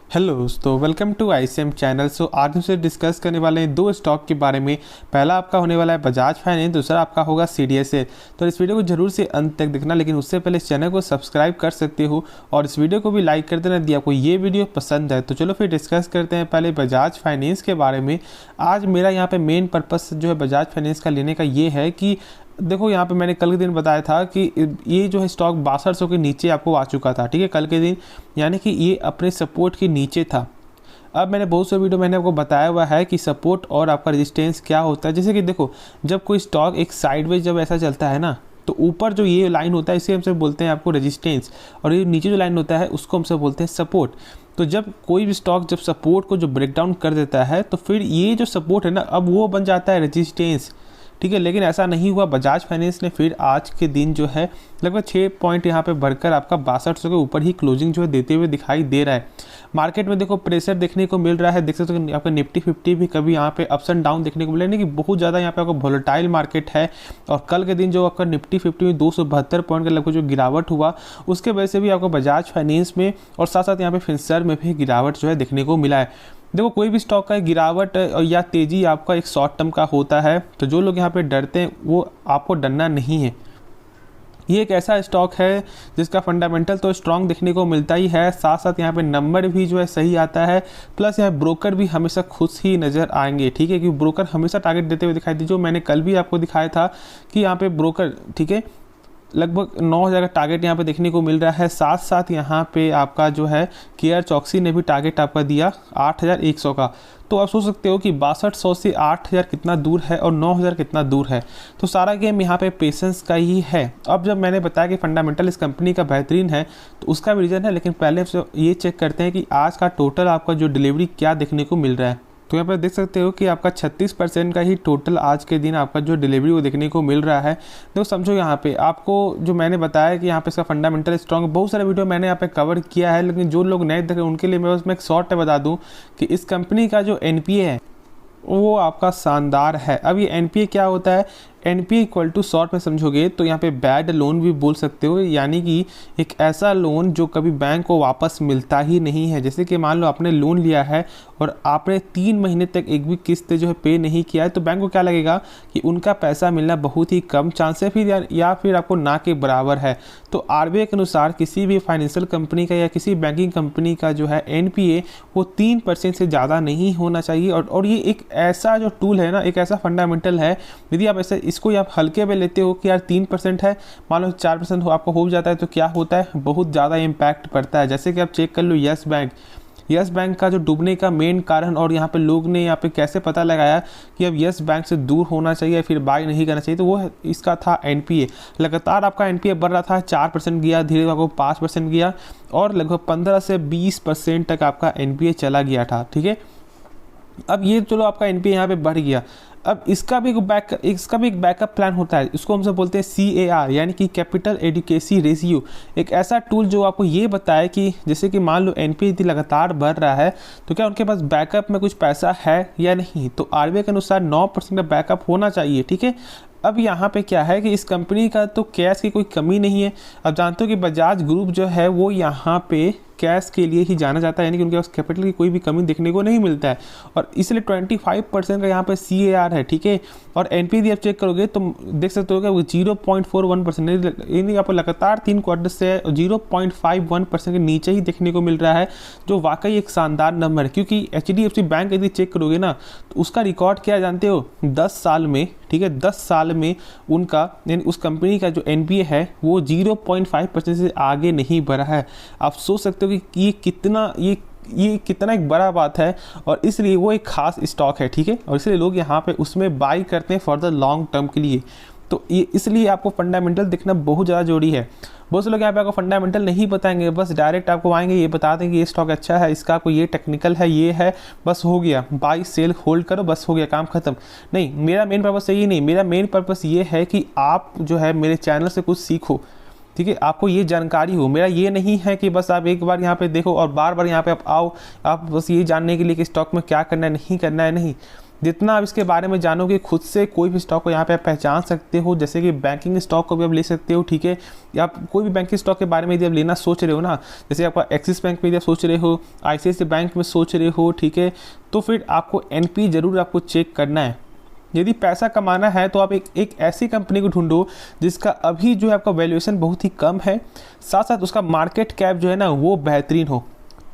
Hello दोस्तों, welcome to ICM channel. आज हमसे डिस्कस करने वाले हैं दो स्टॉक के बारे में। पहला आपका होने वाला है बजाज फाइनेंस, दूसरा आपका होगा सीडीएसए। तो इस वीडियो को जरूर से अंत तक देखना, लेकिन उससे पहले इस चैनल को सब्सक्राइब कर सकते हो और इस वीडियो को भी लाइक कर देना यदि आपको ये वीडियो पसंद है। तो चलो फिर डिस्कस करते हैं पहले बजाज फाइनेंस के बारे में। आज मेरा यहाँ पे मेन पर्पस जो है बजाज फाइनेंस का लेने का ये है कि देखो, यहाँ पे मैंने कल के दिन बताया था कि ये जो है स्टॉक 6200 के नीचे आपको आ चुका था, ठीक है, कल के दिन, यानी कि ये अपने सपोर्ट के नीचे था। अब मैंने बहुत से वीडियो मैंने आपको बताया हुआ है कि सपोर्ट और आपका रेजिस्टेंस क्या होता है। जैसे कि देखो, जब कोई स्टॉक एक साइडवेज जब ऐसा चलता है ना, तो ऊपर जो ये लाइन होता है इसे हमसे बोलते हैं आपको रेजिस्टेंस, और ये नीचे जो लाइन होता है उसको हमसे बोलते हैं सपोर्ट। तो जब कोई भी स्टॉक जब सपोर्ट को जो ब्रेक डाउन कर देता है, तो फिर ये जो सपोर्ट है ना, अब वो बन जाता है रेजिस्टेंस, ठीक है। लेकिन ऐसा नहीं हुआ, बजाज फाइनेंस ने फिर आज के दिन जो है लगभग 6 पॉइंट यहाँ पे बढ़कर आपका 6200 के ऊपर ही क्लोजिंग जो है देते हुए दिखाई दे रहा है। मार्केट में देखो प्रेशर देखने को मिल रहा है, देख सकते हो आपका निफ्टी 50 भी कभी यहाँ पे अप्स एंड डाउन देखने को मिला, नहीं कि बहुत ज़्यादा यहाँ पे आपको वोलेटाइल मार्केट है। और कल के दिन जो आपका निफ्टी 50 में 272 पॉइंट का लगभग जो गिरावट हुआ, उसके वजह से भी आपको बजाज फाइनेंस में और साथ साथ यहाँ पे फिनसर्व में भी गिरावट जो है देखने को मिला है। देखो, कोई भी स्टॉक का गिरावट या तेज़ी आपका एक शॉर्ट टर्म का होता है, तो जो लोग यहाँ पे डरते हैं वो आपको डरना नहीं है। ये एक ऐसा स्टॉक है जिसका फंडामेंटल तो स्ट्रांग देखने को मिलता ही है, साथ साथ यहाँ पे नंबर भी जो है सही आता है, प्लस यहाँ ब्रोकर भी हमेशा खुश ही नज़र आएंगे, ठीक है, क्योंकि ब्रोकर हमेशा टारगेट देते हुए दिखाई दी। जो मैंने कल भी आपको दिखाया था कि यहाँ पे ब्रोकर, ठीक है, लगभग 9000 का टारगेट यहाँ पे देखने को मिल रहा है। साथ साथ यहाँ पे आपका जो है केयर चौकसी ने भी टारगेट आपका दिया 8100 का। तो आप सोच सकते हो कि 6200 से 8000 कितना दूर है और 9000 कितना दूर है। तो सारा गेम यहाँ पे पेशेंस का ही है। अब जब मैंने बताया कि फंडामेंटल इस कंपनी का बेहतरीन है, तो उसका भी रीज़न है, लेकिन पहले ये चेक करते हैं कि आज का टोटल आपका जो डिलीवरी क्या देखने को मिल रहा है। तो यहाँ पर देख सकते हो कि आपका 36% का ही टोटल आज के दिन आपका जो डिलीवरी वो देखने को मिल रहा है। तो समझो यहाँ पे आपको जो मैंने बताया कि यहाँ पे इसका फंडामेंटल स्ट्रॉन्ग, बहुत सारे वीडियो मैंने यहाँ पे कवर किया है, लेकिन जो लोग नए देख रहे हैं उनके लिए मैं बस एक शॉर्ट बता दूँ कि इस कंपनी का जो एनपीए है वो आपका शानदार है। अब ये एनपीए क्या होता है, एनपीए इक्वल टू शॉर्ट में समझोगे तो यहाँ पे बैड लोन भी बोल सकते हो, यानी कि एक ऐसा लोन जो कभी बैंक को वापस मिलता ही नहीं है। जैसे कि मान लो आपने लोन लिया है और आपने 3 महीने तक एक भी किस्त जो है पे नहीं किया है, तो बैंक को क्या लगेगा कि उनका पैसा मिलना बहुत ही कम चांस है फिर, या फिर आपको ना के बराबर है। तो आरबीआई के अनुसार किसी भी फाइनेंशियल कंपनी का या किसी बैंकिंग कंपनी का जो है एनपीए वो 3% से ज़्यादा नहीं होना चाहिए। और ये एक ऐसा जो टूल है ना, एक ऐसा फंडामेंटल है, यदि आप ऐसे इसको आप हल्के में लेते हो कि यार 3% है, मान लो 4% हो आपको हो जाता है, तो क्या होता है, बहुत ज़्यादा इम्पैक्ट पड़ता है। जैसे कि आप चेक कर लो यस बैंक का जो डूबने का मेन कारण, और यहाँ पे लोग ने यहाँ पे कैसे पता लगाया कि अब यस बैंक से दूर होना चाहिए, फिर बाय नहीं करना चाहिए, तो वो इसका था एनपीए। लगातार आपका एनपीए बढ़ रहा था, 4% गया, धीरे आपको 5% गया, और लगभग 15 से 20% तक आपका एनपीए चला गया था, ठीक है। अब ये चलो आपका एनपीए यहाँ पे बढ़ गया। अब इसका भी एक बैकअप प्लान होता है, इसको हम सब बोलते हैं CAR, यानी कि कैपिटल एडिक्वेसी रेशियो। एक ऐसा टूल जो आपको ये बताए कि जैसे कि मान लो एनपीए यदि लगातार बढ़ रहा है, तो क्या उनके पास बैकअप में कुछ पैसा है या नहीं। तो आरबीआई के अनुसार 9% का बैकअप होना चाहिए, ठीक है। अब यहाँ पे क्या है कि इस कंपनी का तो कैश की कोई कमी नहीं है। अब जानते हो कि बजाज ग्रुप जो है वो यहाँ पे कैश के लिए ही जाना जाता है, यानी कि उनके पास कैपिटल की कोई भी कमी देखने को नहीं मिलता है, और इसलिए 25% का यहाँ पे CAR है, ठीक है। और एनपीए आप चेक करोगे तो देख सकते हो कि 0.41%, यानी आपको लगातार 3 क्वार्टर से 0.51% के नीचे ही देखने को मिल रहा है, जो वाकई एक शानदार नंबर है। क्योंकि HDFC बैंक यदि चेक करोगे ना, तो उसका रिकॉर्ड क्या जानते हो, 10 साल में, ठीक है, 10 साल में उनका, यानी उस कंपनी का जो एनपीए है वो 0.5% से आगे नहीं बढ़ा है। आप सोच सकते हो कि ये कितना एक बड़ा बात है, और इसलिए वो एक खास स्टॉक है, ठीक है, और इसलिए लोग यहाँ पे उसमें बाई करते हैं फॉर द लॉन्ग टर्म के लिए। तो ये इसलिए आपको फंडामेंटल देखना बहुत ज़्यादा जरूरी है। बहुत से लोग यहाँ पे आपको फंडामेंटल नहीं बताएंगे, बस डायरेक्ट आपको आएंगे, ये बता देंगे कि ये स्टॉक अच्छा है, इसका कोई ये टेक्निकल है, ये है, बस हो गया, बाई सेल होल्ड करो, बस हो गया, काम खत्म। नहीं, मेरा मेन पर्पस यही नहीं, मेरा मेन पर्पस ये है कि आप जो है मेरे चैनल से कुछ सीखो, ठीक है, आपको ये जानकारी हो। मेरा ये नहीं है कि बस आप एक बार यहाँ पे देखो और बार बार यहाँ पे आप आओ, आप बस ये जानने के लिए कि स्टॉक में क्या करना है नहीं करना है, नहीं। जितना आप इसके बारे में जानोगे खुद से कोई भी स्टॉक को यहाँ पे आप पहचान सकते हो। जैसे कि बैंकिंग स्टॉक को भी आप ले सकते हो, ठीक है, या आप कोई भी बैंकिंग स्टॉक के बारे में यदि आप लेना सोच रहे हो ना, जैसे आपका एक्सिस बैंक में यदि आप सोच रहे हो, ICICI बैंक में सोच रहे हो, ठीक है, तो फिर आपको NP जरूर आपको चेक करना है। यदि पैसा कमाना है तो आप एक ऐसी कंपनी को ढूंढो जिसका अभी जो है आपका वैल्यूएशन बहुत ही कम है, साथ साथ उसका मार्केट कैप जो है ना वो बेहतरीन हो,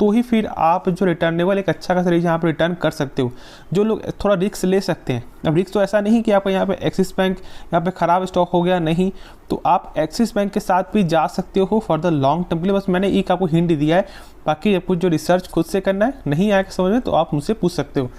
तो ही फिर आप जो रिटर्नेबल एक अच्छा खासा यहाँ पे रिटर्न कर सकते हो। जो लोग थोड़ा रिस्क ले सकते हैं, अब रिस्क तो ऐसा नहीं कि आपका यहाँ पे एक्सिस बैंक यहाँ पे ख़राब स्टॉक हो गया, नहीं, तो आप एक्सिस बैंक के साथ भी जा सकते हो फॉर द लॉन्ग टर्म के लिए। बस मैंने एक आपको हिंट दिया है, बाकी आपको जो रिसर्च खुद से करना है, नहीं आया समझ में तो आप मुझसे पूछ सकते हो।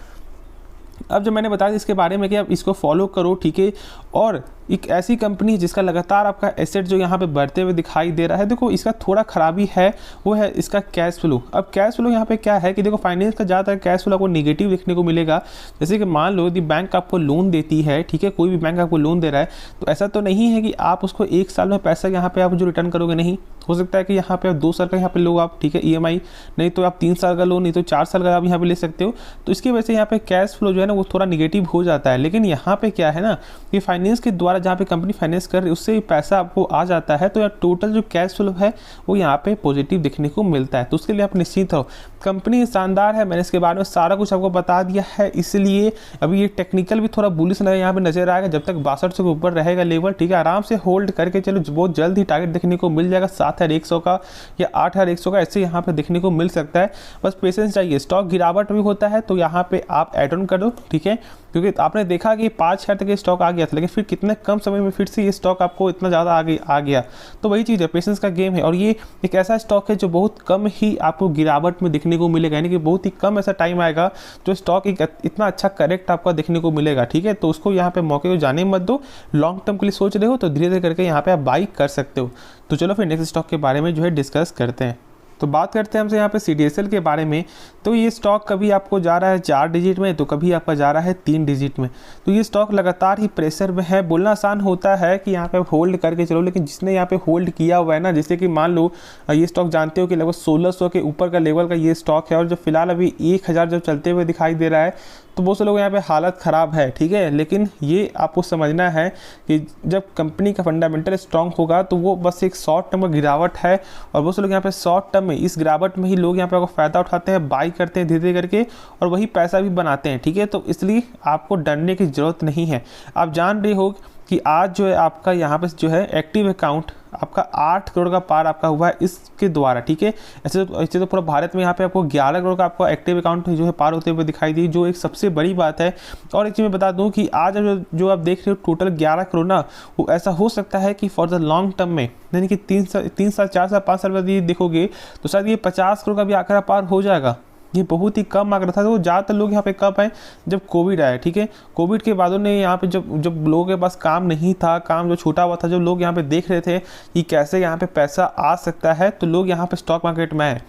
अब जो मैंने बताया इसके बारे में कि आप इसको फॉलो करो, ठीक है, और एक ऐसी कंपनी जिसका लगातार आपका एसेट जो यहाँ पे बढ़ते हुए दिखाई दे रहा है। देखो इसका थोड़ा खराबी है, वो है इसका कैश फ्लो। अब कैश फ्लो यहाँ पे क्या है कि देखो फाइनेंस का ज़्यादातर कैश फ्लो आपको नेगेटिव देखने को मिलेगा। जैसे कि मान लो यदि बैंक आपको लोन देती है, ठीक है, कोई भी बैंक आपको लोन दे रहा है, तो ऐसा तो नहीं है कि आप उसको 1 साल में पैसा यहाँ पे आप जो रिटर्न करोगे, नहीं, हो सकता है कि यहाँ पे 2 साल का यहाँ पे लो आप, ठीक है, EMI, नहीं तो आप 3 साल का लो, नहीं तो 4 साल का आप यहाँ पे ले सकते हो। तो इसकी वजह से यहाँ पे कैश फ्लो जो है ना वो थोड़ा निगेटिव हो जाता है। लेकिन यहाँ पे क्या है ना कि फाइनेंस के द्वारा जहाँ पे कंपनी फाइनेंस कर रही है उससे पैसा आपको आ जाता है, तो यार टोटल जो कैश फ्लो है वो यहाँ पे पॉजिटिव देखने को मिलता है। तो उसके लिए आप निश्चिंत रहो, कंपनी शानदार है, मैंने इसके बारे में सारा कुछ आपको बता दिया है। इसलिए अभी ये टेक्निकल भी थोड़ा बुलिश यहाँ पे नजर आएगा, जब तक 6200 के ऊपर रहेगा लेवल, ठीक है, आराम से होल्ड करके चलो, बहुत जल्द ही टारगेट देखने को मिल जाएगा 7100 का या 8100 का, ऐसे यहाँ पे देखने को मिल सकता है। बस पेशेंस चाहिए। स्टॉक गिरावट भी होता है तो यहाँ पे आप एड ऑन कर दो, ठीक है, क्योंकि आपने देखा कि 5000 तक ये स्टॉक आ गया था, लेकिन फिर कितने कम समय में फिर से ये स्टॉक आपको इतना ज़्यादा आ गया। तो वही चीज़ है, पेशेंस का गेम है। और ये एक ऐसा स्टॉक है जो बहुत कम ही आपको गिरावट में देखने को मिलेगा, यानी कि बहुत ही कम ऐसा टाइम आएगा जो स्टॉक इतना अच्छा करेक्ट आपका देखने को मिलेगा, ठीक है। तो उसको यहाँ पे मौके को जाने मत दो। लॉन्ग टर्म के लिए सोच रहे हो तो धीरे धीरे करके यहाँ पे आप बाई कर सकते हो। तो चलो फिर नेक्स्ट स्टॉक के बारे में जो है डिस्कस करते हैं। तो बात करते हैं हमसे यहाँ पे CDSL के बारे में। तो ये स्टॉक कभी आपको जा रहा है 4 डिजिट में, तो कभी आपका जा रहा है 3 डिजिट में। तो ये स्टॉक लगातार ही प्रेशर में है। बोलना आसान होता है कि यहाँ पे होल्ड करके चलो, लेकिन जिसने यहाँ पे होल्ड किया हुआ है ना, जैसे कि मान लो ये स्टॉक जानते हो कि लगभग 1600 के ऊपर का लेवल का ये स्टॉक है, और जो फिलहाल अभी 1000 जब चलते हुए दिखाई दे रहा है, तो बहुत से लोग यहाँ पे हालत ख़राब है, ठीक है। लेकिन ये आपको समझना है कि जब कंपनी का फंडामेंटल स्ट्रांग होगा तो वो बस एक शॉर्ट टर्म गिरावट है, और बहुत से लोग यहाँ पे शॉर्ट टर्म में इस गिरावट में ही लोग यहाँ पे आपको फ़ायदा उठाते हैं, बाई करते हैं धीरे धीरे करके, और वही पैसा भी बनाते हैं, ठीक है। तो इसलिए आपको डरने की ज़रूरत नहीं है। आप जान रहे हो कि आज जो है आपका यहाँ पे जो है एक्टिव अकाउंट आपका 8 करोड़ का पार आपका हुआ है इसके द्वारा, ठीक है। ऐसे तो पूरा भारत में यहाँ पे आपको 11 करोड़ का आपका एक्टिव अकाउंट जो है पार होते हुए दिखाई दी, जो एक सबसे बड़ी बात है। और एक चीज़ मैं बता दूं कि आज जो आप देख रहे हो टोटल 11 करोड़ ना, वो ऐसा हो सकता है कि फॉर द लॉन्ग टर्म में, यानी कि 3 साल 4 साल 5 साल बाद ये देखोगे तो शायद ये 50 करोड़ का भी आंकड़ा पार हो जाएगा। ये बहुत ही कम आंकड़ा था। तो ज़्यादातर लोग यहाँ पे कब आए, जब कोविड आया, ठीक है। कोविड के बाद ने यहाँ पे जब लोगों के पास काम नहीं था, काम जो छूटा हुआ था, जब लोग यहाँ पे देख रहे थे कि कैसे यहाँ पे पैसा आ सकता है, तो लोग यहाँ पे स्टॉक मार्केट में आए।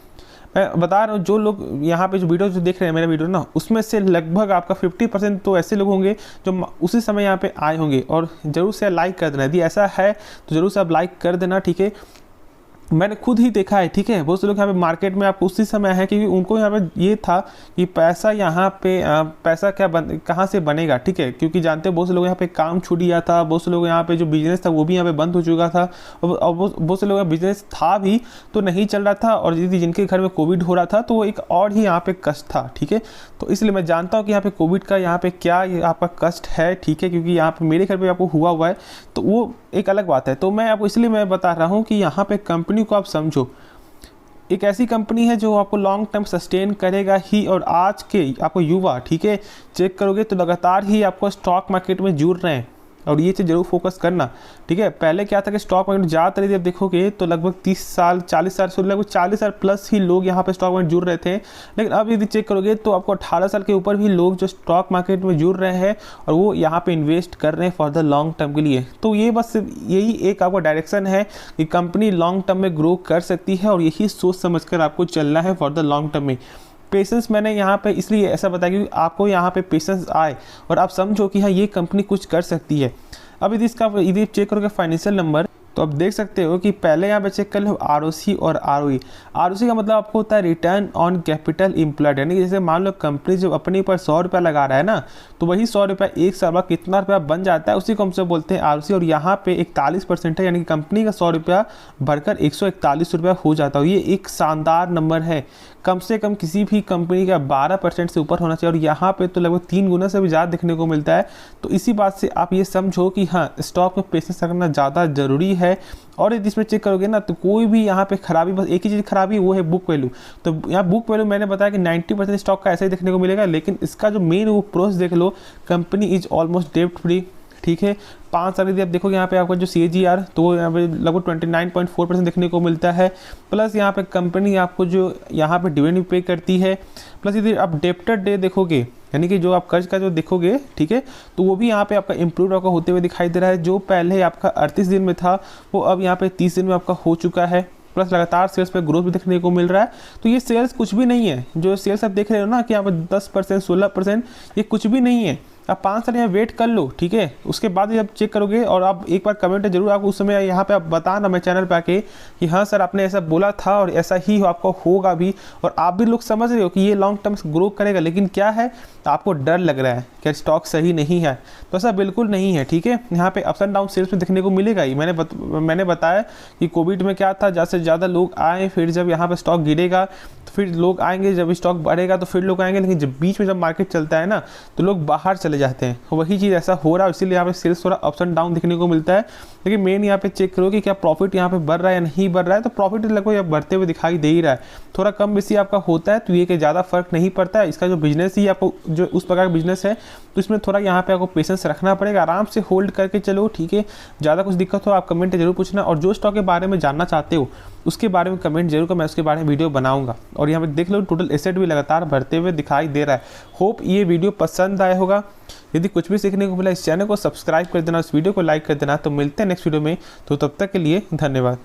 मैं बता रहा हूँ, जो लोग यहाँ पे जो वीडियो जो देख रहे हैं मेरा वीडियो ना, उसमें से लगभग आपका 50% तो ऐसे लोग होंगे जो उसी समय यहाँ पे आए होंगे। और ज़रूर से लाइक कर देना, यदि ऐसा है तो ज़रूर से आप लाइक कर देना, ठीक है। मैंने खुद ही देखा है, ठीक है। बहुत से लोग यहाँ पे मार्केट में आपको उसी समय है क्योंकि उनको यहाँ पे ये था कि पैसा यहाँ पे पैसा कहाँ से बनेगा, ठीक है, क्योंकि जानते हो बहुत से लोग यहाँ पे काम छूट गया था, बहुत से लोग यहाँ पे जो बिजनेस था वो भी यहाँ पे बंद हो चुका था, और बहुत से लोग बिजनेस था भी तो नहीं चल रहा था, और जिनके घर में कोविड हो रहा था तो वो एक और ही यहाँ पे कष्ट था, ठीक है। तो इसलिए मैं जानता हूँ कि यहाँ पे कोविड का यहाँ पे क्या आपका कष्ट है, ठीक है, क्योंकि यहाँ पे मेरे घर पे आपको हुआ है, तो वो एक अलग बात है। तो मैं आपको इसलिए मैं बता रहा हूँ कि यहाँ पे कंपनी को आप समझो, एक ऐसी कंपनी है जो आपको लॉन्ग टर्म सस्टेन करेगा ही। और आज के आपको युवा, ठीक है, चेक करोगे तो लगातार ही आपको स्टॉक मार्केट में जुड़ रहे हैं, और ये चीज़ जरूर फोकस करना, ठीक है। पहले क्या था कि स्टॉक मार्केट ज़्यादातर यदि आप देखोगे तो लगभग 30 साल 40 साल लगभग 40 साल प्लस ही लोग यहाँ पे स्टॉक मार्केट जुड़ रहे थे। लेकिन अब यदि चेक करोगे तो आपको 18 साल के ऊपर भी लोग जो स्टॉक मार्केट में जुड़ रहे हैं, और वो यहाँ पे इन्वेस्ट कर रहे हैं फॉर द लॉन्ग टर्म के लिए। तो ये बस यही एक आपका डायरेक्शन है कि कंपनी लॉन्ग टर्म में ग्रो कर सकती है, और यही सोच समझ कर आपको चलना है फॉर द लॉन्ग टर्म में। पेशेंस मैंने यहाँ पे इसलिए ऐसा बताया क्योंकि आपको यहाँ पे पेशेंस आए और आप समझो कि हाँ ये कंपनी कुछ कर सकती है। अब यदि चेक करोगे फाइनेंशियल नंबर, तो आप देख सकते हो कि पहले यहाँ पे चेक कर लो आरओसी और आरओई। आरओसी का मतलब आपको होता है रिटर्न ऑन कैपिटल एम्प्लॉयड, यानी कि जैसे मान लो कंपनी जब अपने ऊपर 100 रुपया लगा रहा है ना, तो वही 100 रुपया एक साल बाद कितना रुपया बन जाता है उसी को हमसे बोलते हैं आरओसी। और यहाँ पे 41% है, यानी कि कंपनी का 100 रुपया बढ़कर 141 रुपया हो जाता है। ये एक शानदार नंबर है, कम से कम किसी भी कंपनी का 12% से ऊपर होना चाहिए, और यहाँ पे तो लगभग 3 गुना से भी ज़्यादा देखने को मिलता है। तो इसी बात से आप ये समझो कि हाँ, स्टॉक में पेशेंस रखना ज़्यादा ज़रूरी है। और यदि इसमें चेक करोगे ना, तो कोई भी यहाँ पे खराबी, बस एक ही चीज़ खराबी वो है बुक वैल्यू। तो यहाँ बुक वैल्यू मैंने बताया कि 90% स्टॉक का ऐसा ही देखने को मिलेगा, लेकिन इसका जो मेन वो प्रोसेस देख लो, कंपनी इज ऑलमोस्ट डेब्ट फ्री, ठीक है। 5 साल यदि आप देखोगे यहाँ पे आपका जो CAGR, तो यहाँ पे लगभग 29.4% देखने को मिलता है। प्लस यहाँ पे कंपनी आपको जो यहाँ पे डिविडेंड पे करती है। प्लस यदि आप डेप्टर डे देखोगे, यानी कि जो आप कर्ज का जो देखोगे, ठीक है, तो वो भी यहाँ पे आपका इम्प्रूव आपका होते हुए दिखाई दे रहा है। जो पहले आपका 38 दिन में था, वो अब यहाँ पे 30 दिन में आपका हो चुका है। प्लस लगातार सेल्स पे ग्रोथ भी देखने को मिल रहा है। तो ये सेल्स कुछ भी नहीं है, जो सेल्स आप देख रहे हो ना कि यहाँ पे 10%, 16%, ये कुछ भी नहीं है। आप 5 साल यहाँ वेट कर लो, ठीक है, उसके बाद जब चेक करोगे, और आप एक बार कमेंट जरूर आपको उस समय यहाँ पे आप बताना मैं चैनल पे आके कि हाँ सर आपने ऐसा बोला था और ऐसा ही आपको होगा भी, और आप भी लोग समझ रहे हो कि ये लॉन्ग टर्म ग्रो करेगा, लेकिन क्या है, आपको डर लग रहा है कि स्टॉक सही नहीं है। तो ऐसा बिल्कुल नहीं है, ठीक है। यहाँ पे अप्स एंड डाउन सेल्स में देखने को मिलेगा ही। मैंने बताया कि कोविड में क्या था, ज़्यादा से ज़्यादा लोग आए, फिर जब यहाँ पे स्टॉक गिरेगा तो फिर लोग आएंगे, जब स्टॉक बढ़ेगा तो फिर लोग आएंगे, लेकिन जब बीच में जब मार्केट चलता है ना, तो लोग बाहर चले जाते हैं। वही चीज़ ऐसा हो रहा है, इसीलिए यहाँ पे सेल्स थोड़ा अप्स एंड डाउन देखने को मिलता है। लेकिन मेन यहाँ पे चेक करो कि क्या प्रॉफिट यहाँ पे बढ़ रहा है या नहीं बढ़ रहा है। तो प्रॉफिट लगभग बढ़ते हुए दिखाई दे ही रहा है, थोड़ा कम बेसी आपका होता है, तो ये कि ज़्यादा फर्क नहीं पड़ता है। इसका जो बिजनेस ही आपको जो उस प्रकार का बिजनेस है, तो इसमें थोड़ा यहाँ पे आपको पेशेंस रखना पड़ेगा, आराम से होल्ड करके चलो, ठीक है। ज़्यादा कुछ दिक्कत हो आप कमेंट जरूर पूछना, और जो स्टॉक के बारे में जानना चाहते हो उसके बारे में कमेंट जरूर कर, मैं उसके बारे में वीडियो बनाऊंगा। और यहाँ पे देख लो टोटल एसेट भी लगातार बढ़ते हुए दिखाई दे रहा है। होप ये वीडियो पसंद आया होगा। यदि कुछ भी सीखने को मिला, इस चैनल को सब्सक्राइब कर देना, इस वीडियो को लाइक कर देना। तो मिलते हैं नेक्स्ट वीडियो में, तो तब तक के लिए धन्यवाद।